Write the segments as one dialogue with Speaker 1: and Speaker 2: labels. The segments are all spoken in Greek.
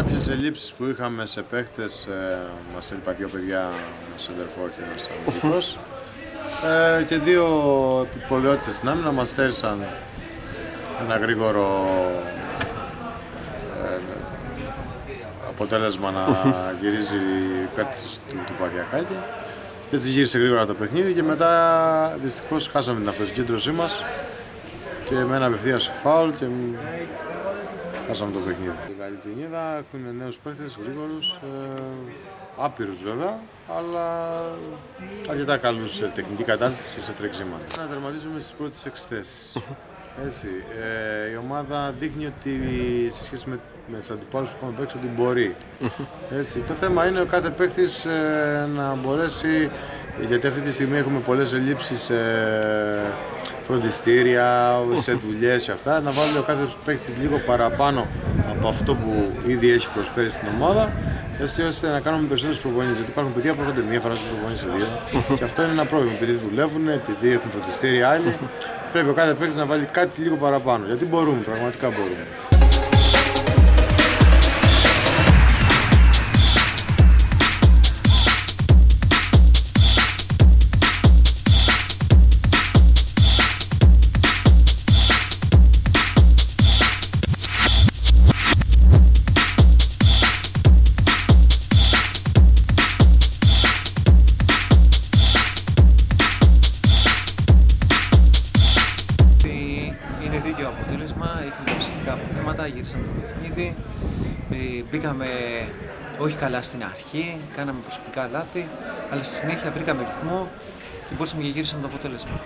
Speaker 1: κάποιες ελλείψεις που είχαμε σε παίχτες, μας έλειπαν δύο παιδιά, ένας σεντερφόρ και ένας αμυντικός. Και δύο επιπολαιότητες στην άμυνα μας στέρισαν ένα γρήγορο αποτέλεσμα να γυρίζει υπέρ του Παδιακάκη. Και έτσι γύρισε γρήγορα το παιχνίδι και μετά δυστυχώς χάσαμε την αυτοσυγκέντρωσή μας και με ένα απευθείας φάουλ και χάσαμε το παιχνίδι. Η Γαλιτινίδα έχουν νέους παίχτες, γρήγορους, άπειρους βέβαια, αλλά αρκετά καλούς σε τεχνική κατάρτιση και σε τρεξίματα. Να τερματίζουμε στις πρώτες 6 θέσεις. Έτσι, η ομάδα δείχνει ότι σε σχέση με τους αντιπάλους που έχουμε παίξει ότι μπορεί. Έτσι, το θέμα είναι ο κάθε παίκτης να μπορέσει, γιατί αυτή τη στιγμή έχουμε πολλές ελλείψεις σε φροντιστήρια, σε δουλειές και αυτά, να βάλει ο κάθε παίκτης λίγο παραπάνω από αυτό που ήδη έχει προσφέρει στην ομάδα, έτσι ώστε να κάνουμε περισσότερες προπονήσεις. Γιατί υπάρχουν παιδιά που έρχονται μία φορά στις προπονήσεις, δύο. Και αυτό είναι ένα πρόβλημα, επειδή δουλεύουν, επειδή έχουν φροντιστήρια άλλοι. Πρέπει ο κάθε παίκτης να βάλει κάτι λίγο παραπάνω, γιατί μπορούμε, πραγματικά μπορούμε.
Speaker 2: Είναι δίκαιο αποτέλεσμα, είχαμε ψυχικά αποθέματα, γυρίσαμε το παιχνίδι, μπήκαμε όχι καλά στην αρχή, κάναμε προσωπικά λάθη, αλλά στη συνέχεια βρήκαμε ρυθμό και μπορούσαμε και γυρίσαμε το αποτέλεσμα.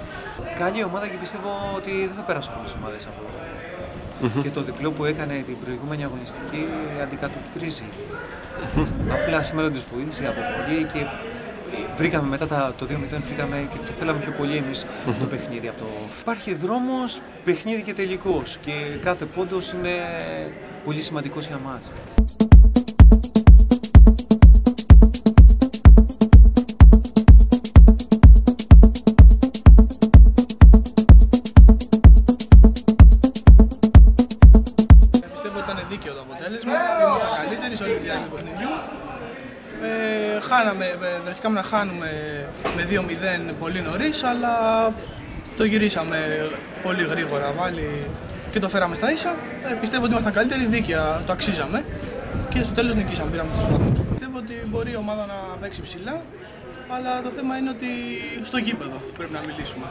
Speaker 2: Καλή ομάδα και πιστεύω ότι δεν θα περάσουν πολλές ομάδες από εδώ. Και το διπλό που έκανε την προηγούμενη αγωνιστική αντικατοπτρίζει. Απλά σήμερα τους βοήθησε από πολύ και βρήκαμε μετά το 2-0, βρήκαμε και το θέλαμε πιο πολύ εμείς το παιχνίδι από το. Υπάρχει δρόμος, παιχνίδι και τελικός και κάθε πόντος είναι πολύ σημαντικός για μας.
Speaker 3: Πιστεύω ότι ήταν δίκαιο το αποτέλεσμα, ήμασταν καλύτεροι σε όλη τη διάρκεια του παιχνιδιού. Βρεθήκαμε να χάνουμε με 2-0 πολύ νωρίς, αλλά το γυρίσαμε πολύ γρήγορα πάλι και το φέραμε στα ίσα. Πιστεύω ότι ήμασταν καλύτεροι, δίκαια το αξίζαμε και στο τέλος νικήσαμε, πήραμε τους βαθμούς. Πιστεύω ότι μπορεί η ομάδα να παίξει ψηλά, αλλά το θέμα είναι ότι στο γήπεδο πρέπει να μιλήσουμε.